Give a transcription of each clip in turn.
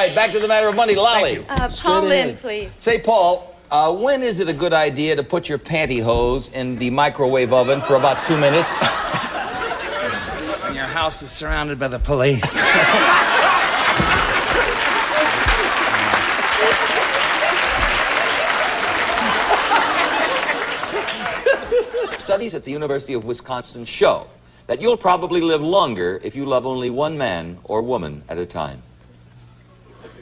right, back to the matter of money. Lolly. Paul Lynde, please. Say, Paul, when is it a good idea to put your pantyhose in the microwave oven for about 2 minutes? When your house is surrounded by the police. Studies at the University of Wisconsin show that you'll probably live longer if you love only one man or woman at a time.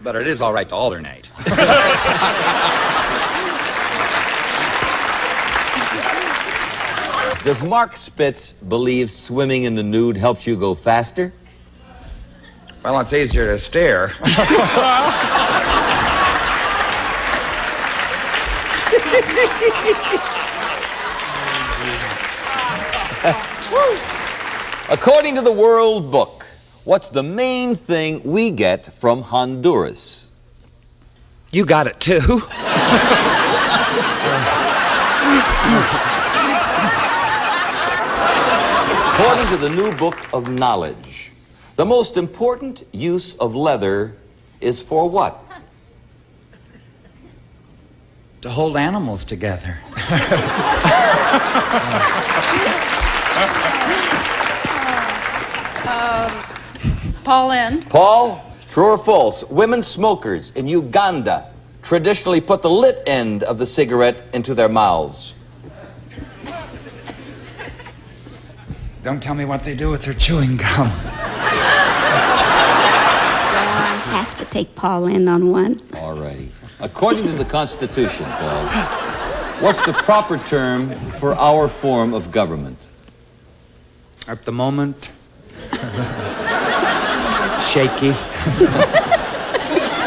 But it is all right to alternate. Does Mark Spitz believe swimming in the nude helps you go faster? Well, it's easier to stare. According to the World Book, what's the main thing we get from Honduras? You got it, too. According to the new book of knowledge, the most important use of leather is for what? To hold animals together. Paul Lynde. Paul, true or false? Women smokers in Uganda traditionally put the lit end of the cigarette into their mouths. Don't tell me what they do with their chewing gum. I have to take Paul in on one. All righty. According to the Constitution, Paul, what's the proper term for our form of government? At the moment, shaky.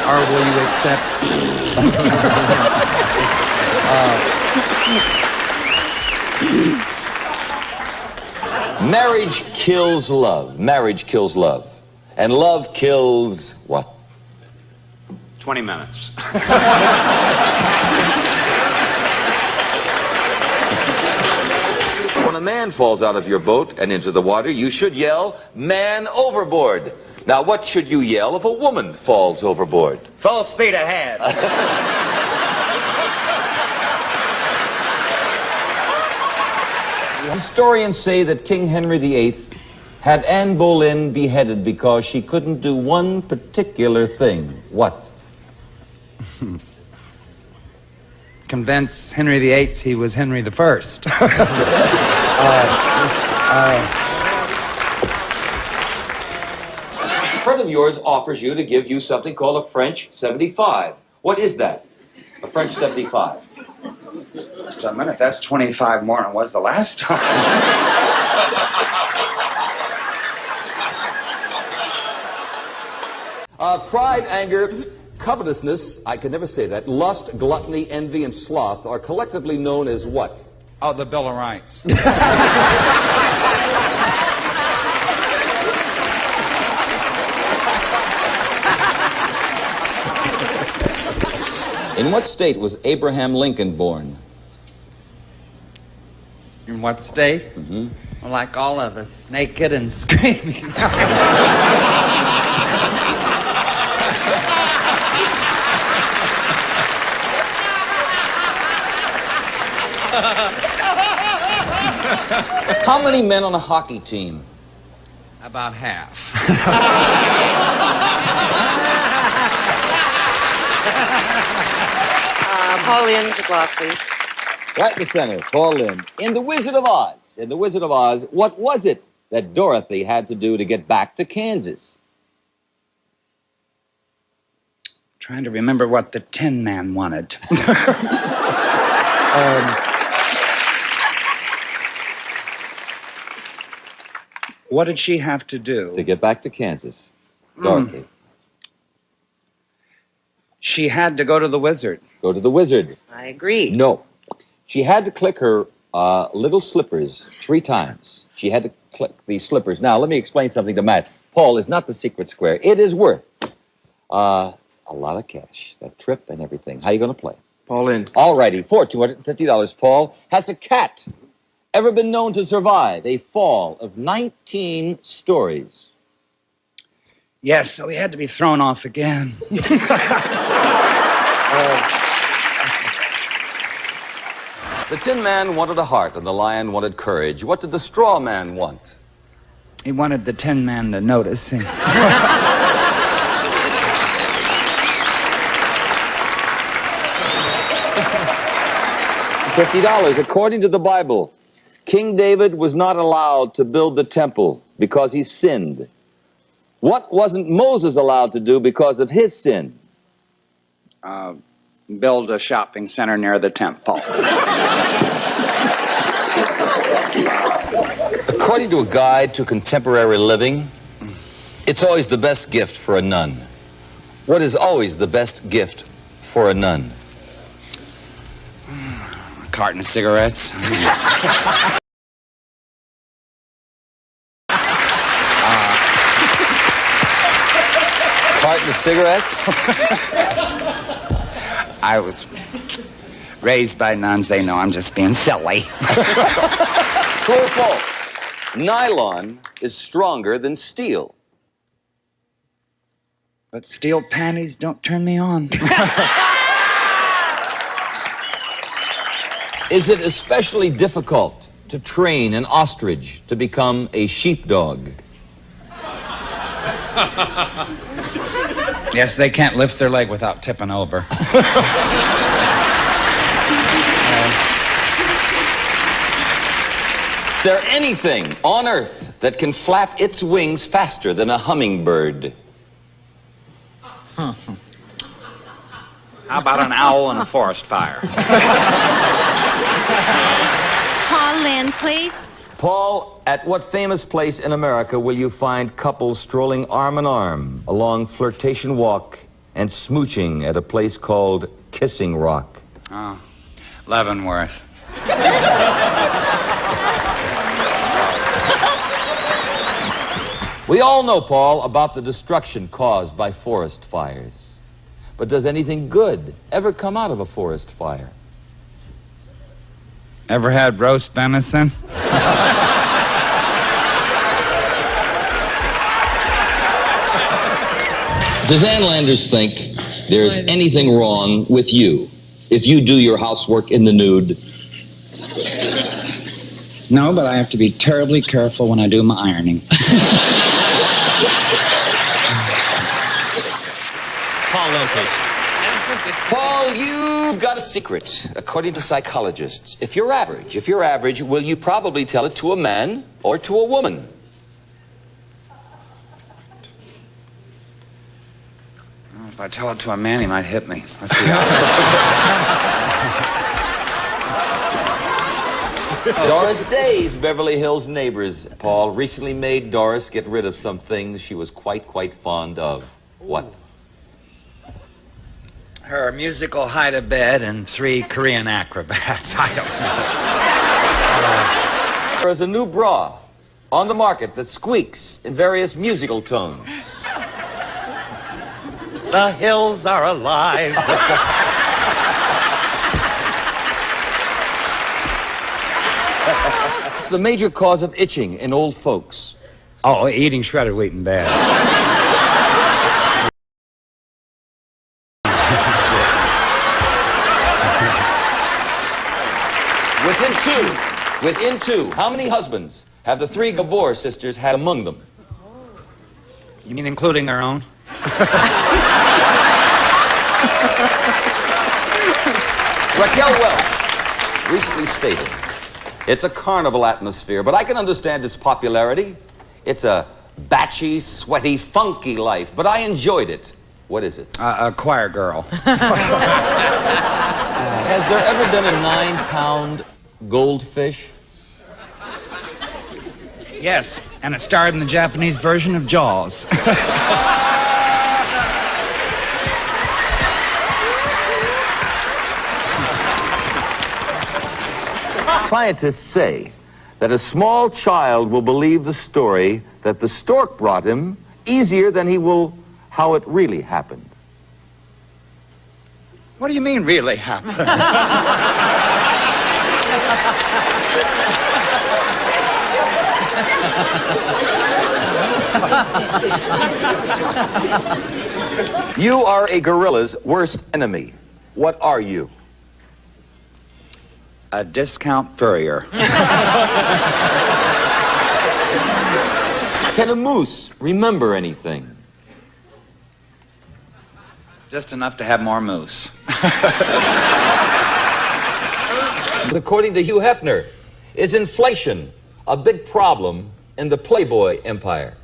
Or will you accept? Marriage kills love. Marriage kills love. And love kills what? 20 minutes. When a man falls out of your boat and into the water, you should yell, "Man overboard." Now, what should you yell if a woman falls overboard? Full speed ahead. Historians say that King Henry VIII had Anne Boleyn beheaded because she couldn't do one particular thing. What? Convince Henry VIII he was Henry I. A friend of yours offers you to give you something called a French 75. What is that? A French 75. Just a minute, that's 25 more than it was the last time. Pride, anger, covetousness, I can never say that, lust, gluttony, envy, and sloth are collectively known as what? Oh, the Bill of Rights. In what state was Abraham Lincoln born? In what state? Mm-hmm. Well, like all of us, naked and screaming. How many men on a hockey team? About half. Paul Lynde, the block, please. Right in the center, Paul Lynde. In The Wizard of Oz, what was it that Dorothy had to do to get back to Kansas? Trying to remember what the Tin Man wanted. What did she have to do? To get back to Kansas, Dorothy. She had to go to the wizard. Go to the wizard. I agree. No. She had to click her little slippers 3 times. She had to click these slippers. Now, let me explain something to Matt. Paul is not the secret square. It is worth a lot of cash. That trip and everything. How you going to play? Paul Lynde. All righty. For $250, Paul, has a cat ever been known to survive a fall of 19 stories? Yes, so he had to be thrown off again. The Tin Man wanted a heart and the Lion wanted courage. What did the Straw Man want? He wanted the Tin Man to notice him. $50. According to the Bible, King David was not allowed to build the temple because he sinned. What wasn't Moses allowed to do because of his sin? Build a shopping center near the temple. According to a guide to contemporary living, it's always the best gift for a nun. What is always the best gift for a nun? A carton of cigarettes. Carton of cigarettes? I was raised by nuns. They know I'm just being silly. True or false? Nylon is stronger than steel. But steel panties don't turn me on. Is it especially difficult to train an ostrich to become a sheepdog? Yes, they can't lift their leg without tipping over. Is there anything on Earth that can flap its wings faster than a hummingbird? How about an owl in a forest fire? Paul Lynde, please. Paul, at what famous place in America will you find couples strolling arm in arm along Flirtation Walk and smooching at a place called Kissing Rock? Oh, Leavenworth. We all know, Paul, about the destruction caused by forest fires. But does anything good ever come out of a forest fire? Ever had roast venison? Does Ann Landers think there's anything wrong with you if you do your housework in the nude? No, but I have to be terribly careful when I do my ironing. Paul Lopez. Paul, you've got a secret. According to psychologists, if you're average, will you probably tell it to a man or to a woman? Oh, if I tell it to a man, he might hit me. Let's see. Doris Day's Beverly Hills Neighbors, Paul, recently made Doris get rid of some things she was quite fond of. What? Her musical hide-a-bed and 3 Korean acrobats. I don't know. There is a new bra on the market that squeaks in various musical tones. The hills are alive. It's the major cause of itching in old folks. Oh, eating shredded wheat in bed. Within two, how many husbands have the 3 Gabor sisters had among them? You mean including our own? Raquel Welch recently stated, it's a carnival atmosphere, but I can understand its popularity. It's a batchy, sweaty, funky life, but I enjoyed it. What is it? A choir girl. Has there ever been a 9-pound goldfish? Yes, and it starred in the Japanese version of Jaws. Scientists say that a small child will believe the story that the stork brought him easier than he will how it really happened. What do you mean, really happened? You are a gorilla's worst enemy. What are you? A discount furrier. Can a moose remember anything? Just enough to have more moose. According to Hugh Hefner, is inflation a big problem in the Playboy empire?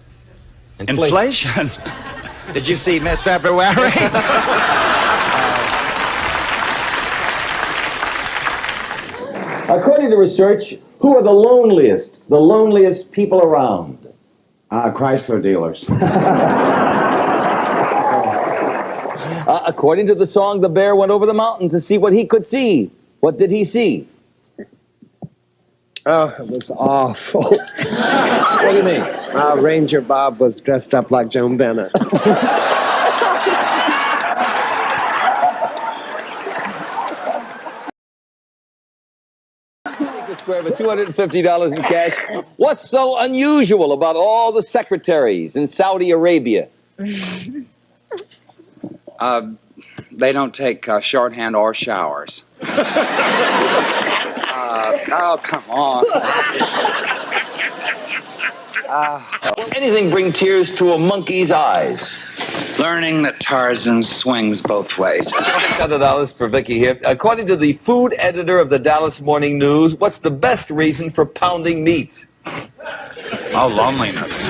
Inflation? Did you see Miss February? According to research, who are the loneliest people around? Chrysler dealers. According to the song, the bear went over the mountain to see what he could see. What did he see? Oh, it was awful. What do you mean? Ranger Bob was dressed up like Joan Bennett. Square for $250 in cash. What's so unusual about all the secretaries in Saudi Arabia? They don't take shorthand or showers. Oh, come on. Will anything bring tears to a monkey's eyes? Learning that Tarzan swings both ways. $600 for Vicky here. According to the food editor of the Dallas Morning News, what's the best reason for pounding meat? Oh, loneliness.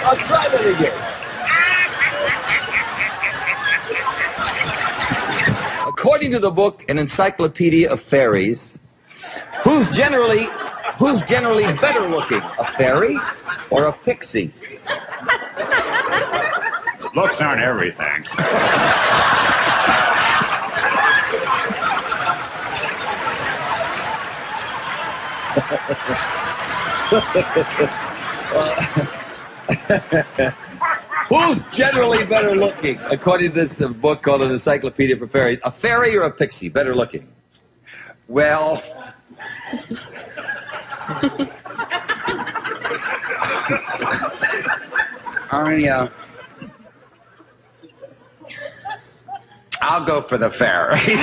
I'll try that again. According to the book, An Encyclopedia of Fairies, who's generally better looking, a fairy or a pixie? Looks aren't everything. Who's generally better looking, according to this book called An Encyclopedia for Fairies? A fairy or a pixie, better looking? Well, I'll go for the fairy.